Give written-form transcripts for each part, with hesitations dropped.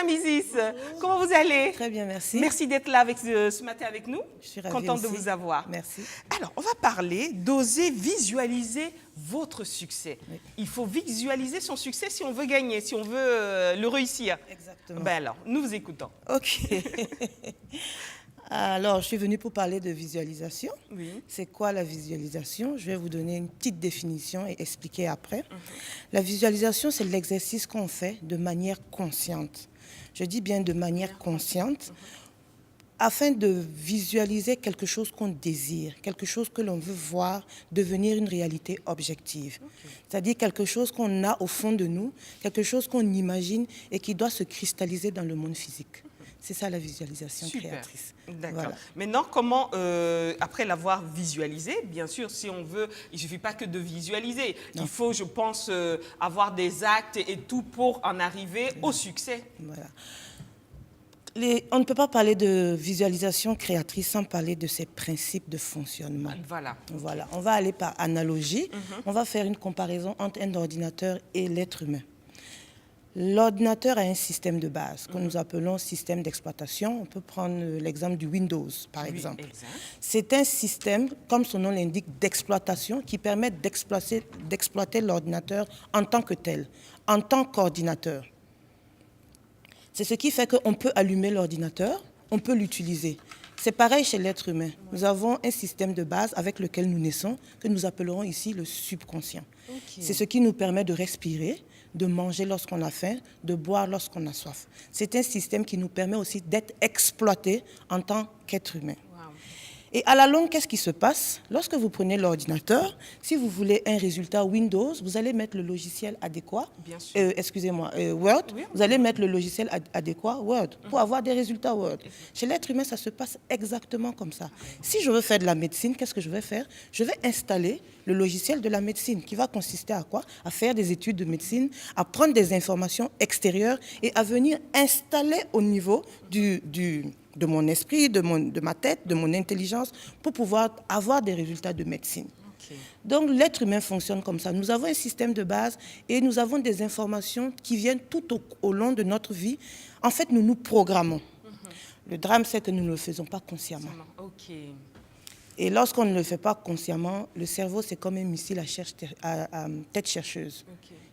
Madame Isis. Bonjour. Comment vous allez? Très bien, merci. Merci d'être là ce matin avec nous. Je suis ravie Contente aussi de vous avoir. Merci. Alors, on va parler d'oser visualiser votre succès. Oui. Il faut visualiser son succès si on veut gagner, si on veut le réussir. Exactement. Ben alors, nous vous écoutons. OK. Alors, je suis venue pour parler de visualisation. Oui. C'est quoi la visualisation? Je vais vous donner une petite définition et expliquer après. La visualisation, c'est l'exercice qu'on fait de manière consciente. Je dis bien de manière consciente, afin de visualiser quelque chose qu'on désire, quelque chose que l'on veut voir devenir une réalité objective. C'est-à-dire quelque chose qu'on a au fond de nous, quelque chose qu'on imagine et qui doit se cristalliser dans le monde physique. C'est ça la visualisation créatrice. D'accord. Voilà. Maintenant, comment, après l'avoir visualisé, bien sûr, si on veut, il ne suffit pas que de visualiser. Non. Il faut, je pense, avoir des actes et tout pour en arriver au succès. Voilà. On ne peut pas parler de visualisation créatrice sans parler de ses principes de fonctionnement. Voilà. Voilà. On va aller par analogie. On va faire une comparaison entre un ordinateur et l'être humain. L'ordinateur a un système de base que nous appelons système d'exploitation. On peut prendre l'exemple du Windows, par exemple. C'est un système, comme son nom l'indique, d'exploitation qui permet d'exploiter l'ordinateur en tant que tel, en tant qu'ordinateur. C'est ce qui fait qu'on peut allumer l'ordinateur, on peut l'utiliser. C'est pareil chez l'être humain. Nous avons un système de base avec lequel nous naissons, que nous appellerons ici le subconscient. C'est ce qui nous permet de respirer, de manger lorsqu'on a faim, de boire lorsqu'on a soif. C'est un système qui nous permet aussi d'être exploité en tant qu'être humain. Et à la longue, qu'est-ce qui se passe? Lorsque vous prenez l'ordinateur, si vous voulez un résultat Windows, vous allez mettre le logiciel adéquat, Word, vous allez mettre le logiciel adéquat Word pour avoir des résultats Word. Chez l'être humain, ça se passe exactement comme ça. Si je veux faire de la médecine, qu'est-ce que je vais faire? Je vais installer le logiciel de la médecine qui va consister à quoi? À faire des études de médecine, à prendre des informations extérieures et à venir installer au niveau de mon esprit, de ma tête, de mon intelligence, pour pouvoir avoir des résultats de médecine. Donc l'être humain fonctionne comme ça. Nous avons un système de base et nous avons des informations qui viennent tout au long de notre vie. En fait, nous nous programmons. Le drame, c'est que nous ne le faisons pas consciemment. Et lorsqu'on ne le fait pas consciemment, le cerveau, c'est comme un missile à tête chercheuse.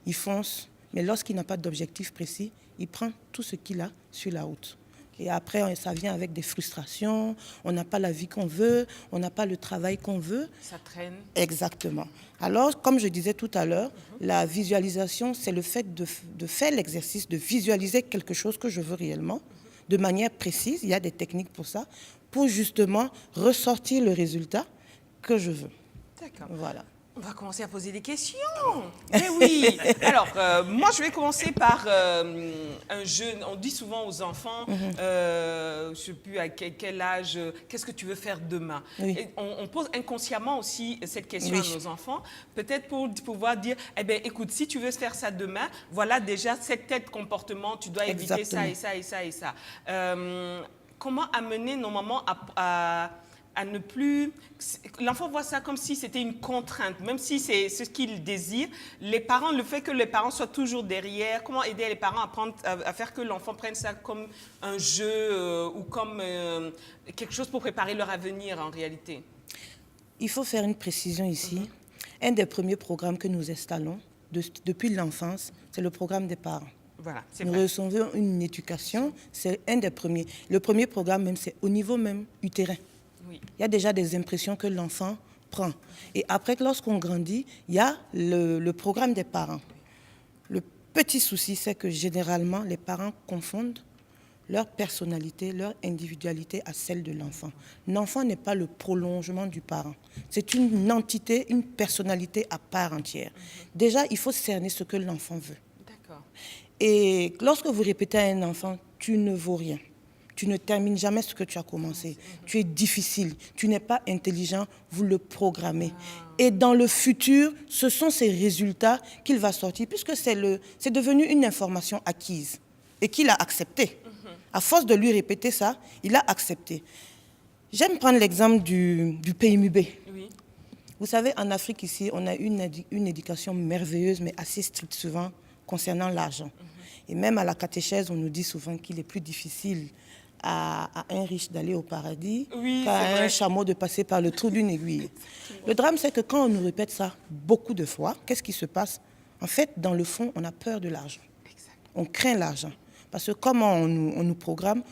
Il fonce, mais lorsqu'il n'a pas d'objectif précis, il prend tout ce qu'il a sur la route. Et après, ça vient avec des frustrations, on n'a pas la vie qu'on veut, on n'a pas le travail qu'on veut. Ça traîne. Exactement. Alors, comme je disais tout à l'heure, la visualisation, c'est le fait de faire l'exercice, de visualiser quelque chose que je veux réellement, de manière précise, il y a des techniques pour ça, pour justement ressortir le résultat que je veux. D'accord. Voilà. On va commencer à poser des questions. Mais oui. Alors, moi, je vais commencer par un jeu. On dit souvent aux enfants, je ne sais plus à quel âge, qu'est-ce que tu veux faire demain? Et on pose inconsciemment aussi cette question à nos enfants, peut-être pour pouvoir dire, eh bien, écoute, si tu veux faire ça demain, voilà déjà tel comportement, tu dois éviter ça et ça et ça et ça. Comment amener nos mamans à ne plus... L'enfant voit ça comme si c'était une contrainte, même si c'est ce qu'il désire. Les parents, le fait que les parents soient toujours derrière, comment aider les parents à faire que l'enfant prenne ça comme un jeu ou comme quelque chose pour préparer leur avenir en réalité? Il faut faire une précision ici. Un des premiers programmes que nous installons depuis l'enfance, c'est le programme des parents. Voilà, nous recevons une éducation, c'est un des premiers. Le premier programme, même, c'est au niveau même utérin. Il y a déjà des impressions que l'enfant prend. Et après, lorsqu'on grandit, il y a le programme des parents. Le petit souci, c'est que généralement, les parents confondent leur personnalité, leur individualité à celle de l'enfant. L'enfant n'est pas le prolongement du parent. C'est une entité, une personnalité à part entière. Déjà, il faut cerner ce que l'enfant veut. D'accord. Et lorsque vous répétez à un enfant, tu ne vaux rien. Tu ne termines jamais ce que tu as commencé. Tu es difficile, tu n'es pas intelligent, vous le programmez. Et dans le futur, ce sont ces résultats qu'il va sortir, puisque c'est devenu une information acquise et qu'il a acceptée. À force de lui répéter ça, il a accepté. J'aime prendre l'exemple du PMUB. Oui. Vous savez, en Afrique, ici, on a une éducation merveilleuse, mais assez stricte souvent, concernant l'argent. Et même à la catéchèse, on nous dit souvent qu'il est plus difficile à un riche d'aller au paradis qu'à un chameau de passer par le trou d'une aiguille. Le drame, c'est que quand on nous répète ça beaucoup de fois, qu'est-ce qui se passe? En fait, dans le fond, on a peur de l'argent. On craint l'argent. Parce que comment on nous programme,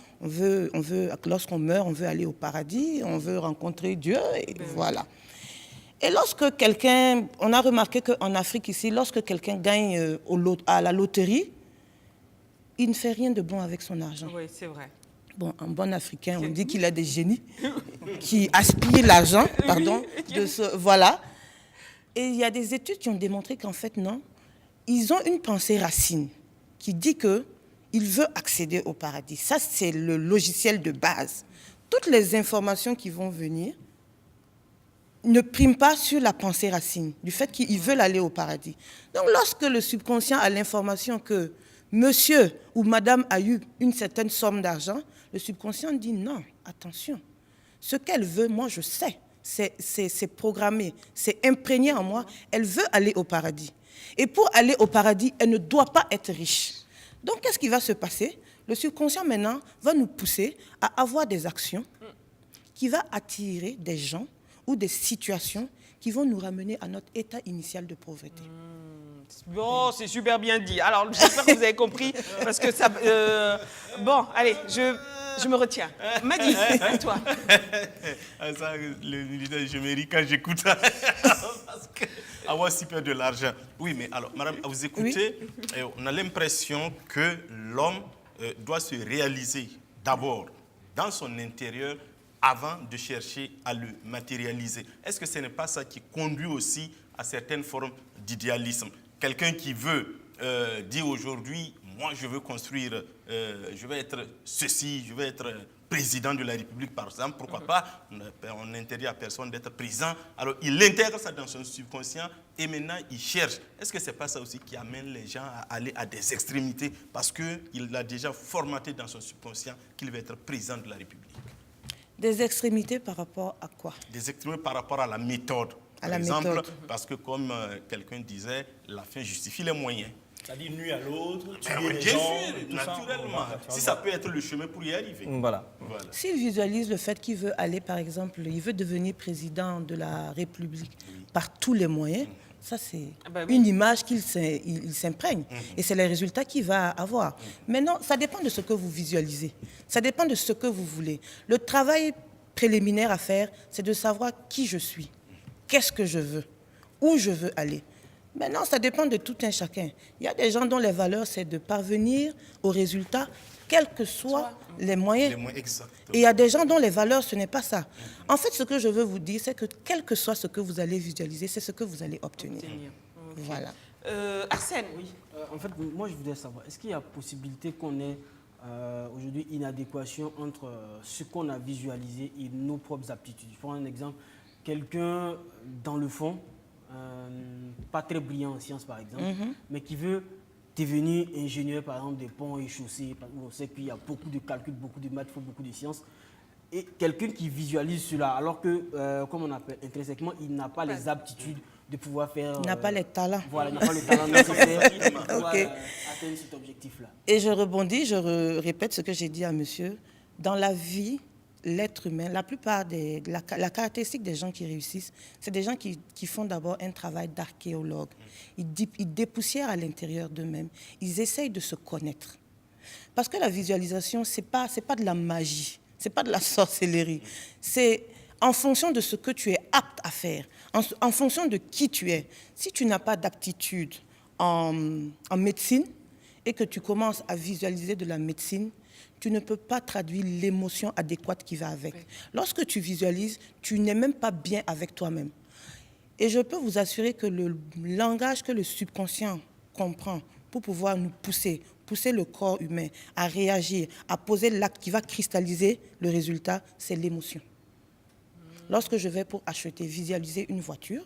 lorsqu'on meurt, on veut aller au paradis, on veut rencontrer Dieu, et voilà. Et lorsque quelqu'un, on a remarqué qu'en Afrique ici, lorsque quelqu'un gagne à la loterie, il ne fait rien de bon avec son argent. Oui, c'est vrai. Bon, en bon africain, on dit qu'il a des génies qui aspirent l'argent, pardon, voilà. Et il y a des études qui ont démontré qu'en fait, non, ils ont une pensée racine qui dit qu'il veut accéder au paradis. Ça, c'est le logiciel de base. Toutes les informations qui vont venir ne priment pas sur la pensée racine, du fait qu'ils veulent aller au paradis. Donc, lorsque le subconscient a l'information que monsieur ou madame a eu une certaine somme d'argent, le subconscient dit non, attention. Ce qu'elle veut, moi, je sais. C'est programmé, c'est imprégné en moi. Elle veut aller au paradis. Et pour aller au paradis, elle ne doit pas être riche. Donc, qu'est-ce qui va se passer? Le subconscient, maintenant, va nous pousser à avoir des actions qui vont attirer des gens ou des situations qui vont nous ramener à notre état initial de pauvreté. Bon, c'est super bien dit. Alors, j'espère que vous avez compris, parce que ça... bon, allez, je me retiens. Madi, à toi. Ça, le militaire, je me ris quand j'écoute ça. Parce que avoir si peur de l'argent. Oui, mais alors, madame, vous écoutez, on a l'impression que l'homme doit se réaliser d'abord dans son intérieur avant de chercher à le matérialiser. Est-ce que ce n'est pas ça qui conduit aussi à certaines formes d'idéalisme? Quelqu'un qui veut dire aujourd'hui, moi je veux construire, je vais être ceci, je vais être président de la République par exemple, pourquoi pas, on n'interdit à personne d'être président. Alors il intègre ça dans son subconscient et maintenant il cherche. Est-ce que ce n'est pas ça aussi qui amène les gens à aller à des extrémités parce qu'il a déjà formaté dans son subconscient qu'il va être président de la République? Des extrémités par rapport à quoi? Des extrémités par rapport à la méthode. Par exemple, parce que comme quelqu'un disait, la fin justifie les moyens. C'est-à-dire nuire à l'autre, tuer les bien gens, sûr, naturellement. Si ça peut être le chemin pour y arriver. Voilà. S'il visualise le fait qu'il veut aller, par exemple, il veut devenir président de la République par tous les moyens, ça c'est une image qu'il s'imprègne. Et c'est les résultats qu'il va avoir. Maintenant, ça dépend de ce que vous visualisez. Ça dépend de ce que vous voulez. Le travail préliminaire à faire, c'est de savoir qui je suis. Qu'est-ce que je veux? Où je veux aller? Maintenant, ça dépend de tout un chacun. Il y a des gens dont les valeurs, c'est de parvenir au résultat, quels que soient les moyens. Et il y a des gens dont les valeurs, ce n'est pas ça. En fait, ce que je veux vous dire, c'est que quel que soit ce que vous allez visualiser, c'est ce que vous allez obtenir. Voilà. Arsène? Oui. En fait, moi, je voudrais savoir, est-ce qu'il y a possibilité qu'on ait aujourd'hui une adéquation entre ce qu'on a visualisé et nos propres aptitudes? Je prends un exemple. Quelqu'un dans le fond, pas très brillant en sciences par exemple, mais qui veut devenir ingénieur par exemple des ponts et chaussées, on sait qu'il y a beaucoup de calculs, beaucoup de maths, il faut beaucoup de sciences, et quelqu'un qui visualise cela alors que, comme on appelle intrinsèquement, il n'a pas les aptitudes de pouvoir faire... Il n'a pas les talents. Voilà, il n'a pas le talent nécessaire pour pouvoir atteindre cet objectif-là. Et je rebondis, répète ce que j'ai dit à monsieur. Dans la vie, l'être humain, la plupart la caractéristique des gens qui réussissent, c'est des gens qui font d'abord un travail d'archéologue. Ils dépoussièrent à l'intérieur d'eux-mêmes. Ils essayent de se connaître. Parce que la visualisation, c'est pas de la magie, c'est pas de la sorcellerie. C'est en fonction de ce que tu es apte à faire, en fonction de qui tu es. Si tu n'as pas d'aptitude en médecine et que tu commences à visualiser de la médecine, tu ne peux pas traduire l'émotion adéquate qui va avec. Lorsque tu visualises, tu n'es même pas bien avec toi-même. Et je peux vous assurer que le langage que le subconscient comprend pour pouvoir nous pousser le corps humain à réagir, à poser l'acte qui va cristalliser le résultat, c'est l'émotion. Lorsque je vais pour acheter, visualiser une voiture,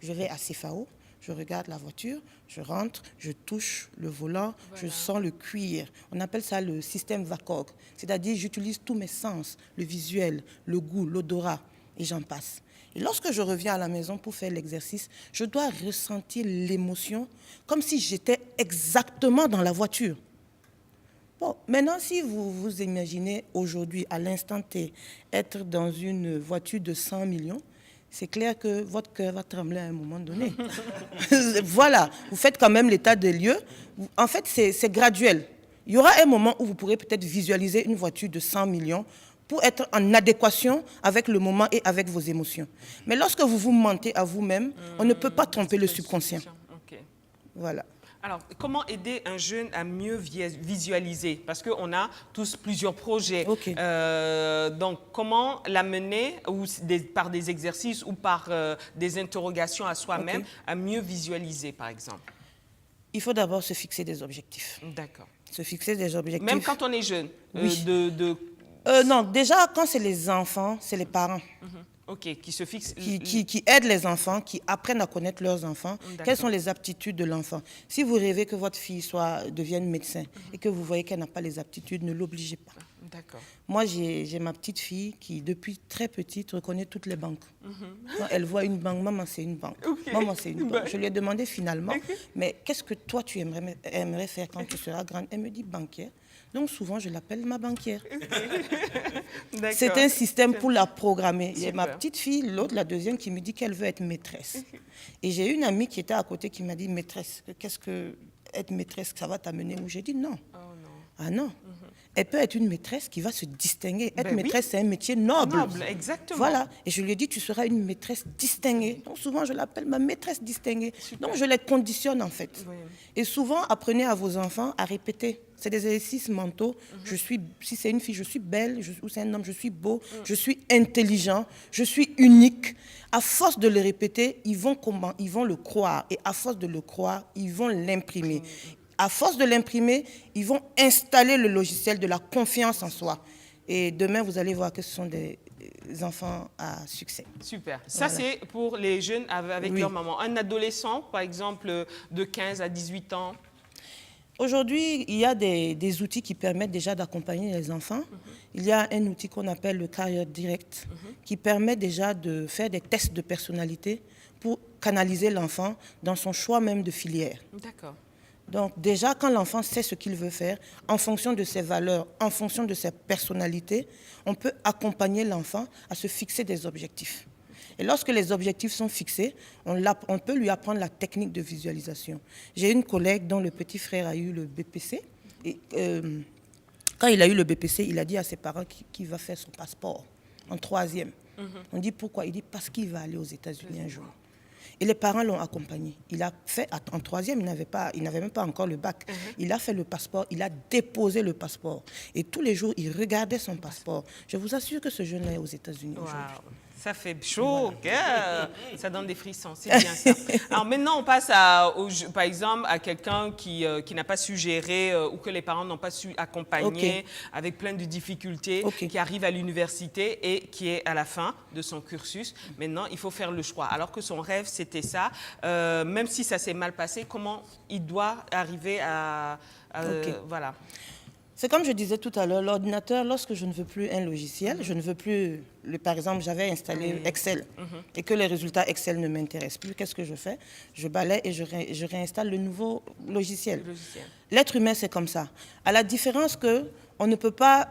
je vais à CFAO, je regarde la voiture, je rentre, je touche le volant, je sens le cuir. On appelle ça le système VACOG. C'est-à-dire j'utilise tous mes sens, le visuel, le goût, l'odorat. et j'en passe. Et lorsque je reviens à la maison pour faire l'exercice, je dois ressentir l'émotion comme si j'étais exactement dans la voiture. Bon, maintenant, si vous vous imaginez aujourd'hui, à l'instant T, être dans une voiture de 100 millions, c'est clair que votre cœur va trembler à un moment donné. Voilà, vous faites quand même l'état des lieux. En fait, c'est graduel. Il y aura un moment où vous pourrez peut-être visualiser une voiture de 100 millions pour être en adéquation avec le moment et avec vos émotions. Mais lorsque vous vous mentez à vous-même, on ne peut pas tromper le subconscient. Ok. Voilà. Alors, comment aider un jeune à mieux visualiser? Parce qu'on a tous plusieurs projets. Ok. Donc, comment l'amener par des exercices ou par des interrogations à soi-même à mieux visualiser, par exemple? Il faut d'abord se fixer des objectifs. D'accord. Se fixer des objectifs. Même quand on est jeune? Oui. Non, déjà, quand c'est les enfants, c'est les parents. OK, qui se fixent... Qui aident les enfants, qui apprennent à connaître leurs enfants. Quelles sont les aptitudes de l'enfant? Si vous rêvez que votre fille devienne médecin et que vous voyez qu'elle n'a pas les aptitudes, ne l'obligez pas. D'accord. Moi, j'ai ma petite fille qui, depuis très petite, reconnaît toutes les banques. Quand elle voit une banque, maman, c'est une banque. Maman, c'est une banque. Je lui ai demandé finalement, mais qu'est-ce que toi, tu aimerais faire quand tu seras grande? Elle me dit banquière. Donc souvent, je l'appelle ma banquière. C'est un système pour la programmer. Il y a ma petite fille, l'autre, la deuxième, qui me dit qu'elle veut être maîtresse. Et j'ai une amie qui était à côté qui m'a dit, maîtresse, qu'est-ce que être maîtresse, ça va t'amener où? J'ai dit non. Oh non. Ah non. Elle peut être une maîtresse qui va se distinguer. Être maîtresse, c'est un métier noble. Noble, exactement. Voilà. Et je lui ai dit, tu seras une maîtresse distinguée. Donc souvent, je l'appelle ma maîtresse distinguée. Donc je les conditionne en fait. Oui. Et souvent, apprenez à vos enfants à répéter. C'est des exercices mentaux. Si c'est une fille, je suis belle. Ou c'est un homme, je suis beau. Je suis intelligent. Je suis unique. À force de le répéter, ils vont le croire. Et à force de le croire, ils vont l'imprimer. À force de l'imprimer, ils vont installer le logiciel de la confiance en soi. Et demain, vous allez voir que ce sont des enfants à succès. Super. Ça, c'est pour les jeunes avec leur maman. Un adolescent, par exemple, de 15 à 18 ans. Aujourd'hui, il y a des outils qui permettent déjà d'accompagner les enfants. Il y a un outil qu'on appelle le Career Direct, qui permet déjà de faire des tests de personnalité pour canaliser l'enfant dans son choix même de filière. D'accord. Donc déjà, quand l'enfant sait ce qu'il veut faire, en fonction de ses valeurs, en fonction de sa personnalité, on peut accompagner l'enfant à se fixer des objectifs. Et lorsque les objectifs sont fixés, on peut lui apprendre la technique de visualisation. J'ai une collègue dont le petit frère a eu le BPC. Et, quand il a eu le BPC, il a dit à ses parents qu'il va faire son passeport en 3e. On dit pourquoi? Il dit parce qu'il va aller aux États-Unis un jour. Et les parents l'ont accompagné. Il a fait, en 3e, il n'avait même pas encore le bac. Il a fait le passeport, il a déposé le passeport. Et tous les jours, il regardait son passeport. Je vous assure que ce jeune-là est aux États-Unis aujourd'hui. Ça fait chaud au cœur. Ça donne des frissons, c'est bien ça. Alors maintenant, on passe par exemple à quelqu'un qui n'a pas su gérer ou que les parents n'ont pas su accompagner avec plein de difficultés, qui arrive à l'université et qui est à la fin de son cursus. Maintenant, il faut faire le choix. Alors que son rêve, c'était ça. Même si ça s'est mal passé, comment il doit arriver à... Voilà. C'est comme je disais tout à l'heure, l'ordinateur, lorsque je ne veux plus un logiciel, je ne veux plus, par exemple, j'avais installé Excel et que les résultats Excel ne m'intéressent plus, qu'est-ce que je fais? Je balaie et je réinstalle le nouveau logiciel. L'être humain, c'est comme ça. À la différence que on ne peut pas,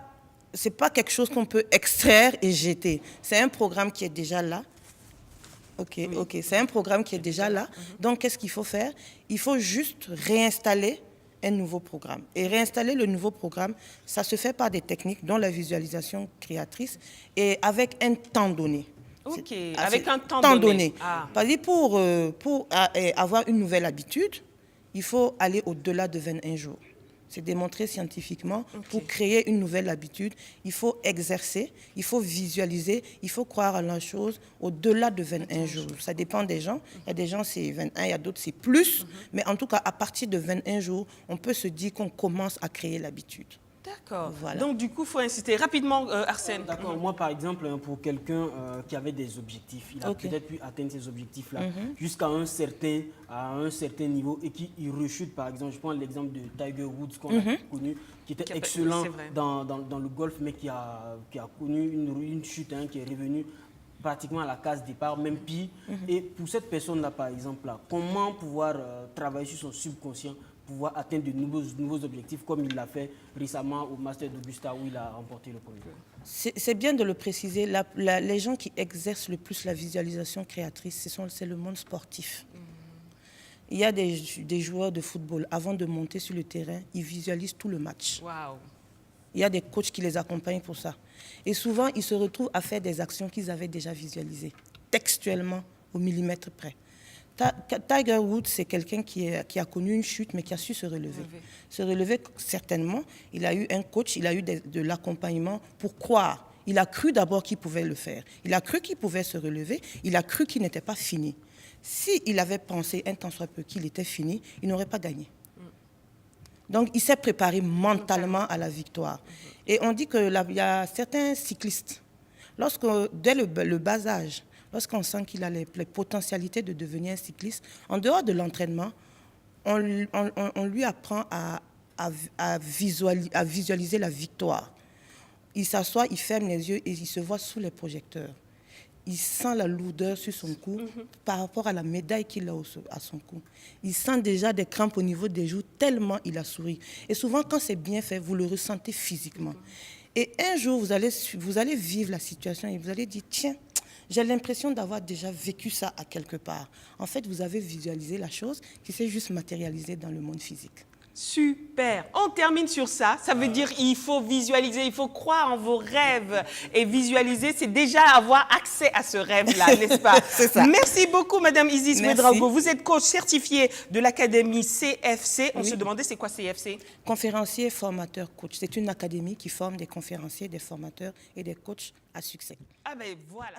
c'est pas quelque chose qu'on peut extraire et jeter. C'est un programme qui est déjà là. C'est un programme qui est déjà là. Donc, qu'est-ce qu'il faut faire? Il faut juste réinstaller un nouveau programme. Et réinstaller le nouveau programme, ça se fait par des techniques dont la visualisation créatrice et avec un temps donné. Avec un temps donné. Parce que pour avoir une nouvelle habitude, il faut aller au-delà de 21 jours. C'est démontré scientifiquement. Pour créer une nouvelle habitude, il faut exercer, il faut visualiser, il faut croire à la chose au-delà de 21 jours. Ça dépend des gens. Il y a des gens, c'est 21, il y a d'autres, c'est plus. Mais en tout cas, à partir de 21 jours, on peut se dire qu'on commence à créer l'habitude. D'accord. Voilà. Donc, du coup, il faut insister. Rapidement, Arsène. D'accord. Moi, par exemple, pour quelqu'un qui avait des objectifs, il a peut-être pu atteindre ces objectifs-là jusqu'à un certain niveau et qui rechute, par exemple. Je prends l'exemple de Tiger Woods qu'on a connu, qui était excellent dans le golf, mais qui a connu une chute, qui est revenu pratiquement à la case départ, même pire. Et pour cette personne-là, par exemple, là, comment pouvoir travailler sur son subconscient, pouvoir atteindre de nouveaux objectifs, comme il l'a fait récemment au Master d'Augusta, où il a remporté le premier. C'est bien de le préciser. Les gens qui exercent le plus la visualisation créatrice, c'est le monde sportif. Il y a des joueurs de football, avant de monter sur le terrain, ils visualisent tout le match. Waouh. Il y a des coachs qui les accompagnent pour ça. Et souvent, ils se retrouvent à faire des actions qu'ils avaient déjà visualisées, textuellement, au millimètre près. Tiger Woods, c'est quelqu'un qui a connu une chute, mais qui a su se relever. Se relever, certainement. Il a eu un coach, il a eu de l'accompagnement pour croire. Il a cru d'abord qu'il pouvait le faire. Il a cru qu'il pouvait se relever. Il a cru qu'il n'était pas fini. S'il avait pensé un temps soit peu qu'il était fini, il n'aurait pas gagné. Donc, il s'est préparé mentalement à la victoire. Et on dit qu'il y a certains cyclistes, dès le bas âge, lorsqu'on sent qu'il a les potentialités de devenir un cycliste, en dehors de l'entraînement, on lui apprend à visualiser la victoire. Il s'assoit, il ferme les yeux et il se voit sous les projecteurs. Il sent la lourdeur sur son cou par rapport à la médaille qu'il a à son cou. Il sent déjà des crampes au niveau des joues tellement il a souri. Et souvent, quand c'est bien fait, vous le ressentez physiquement. Et un jour, vous allez vivre la situation et vous allez dire, tiens, j'ai l'impression d'avoir déjà vécu ça à quelque part. En fait, vous avez visualisé la chose qui s'est juste matérialisée dans le monde physique. Super. On termine sur ça. Ça veut dire qu'il faut visualiser, il faut croire en vos rêves. Et visualiser, c'est déjà avoir accès à ce rêve-là, n'est-ce pas? C'est ça. Merci beaucoup, Madame Isis Merci. Ouedraogo. Vous êtes coach certifié de l'Académie CFC. On se demandait, c'est quoi CFC? Conférencier, formateur, coach. C'est une académie qui forme des conférenciers, des formateurs et des coachs à succès. Ah ben voilà.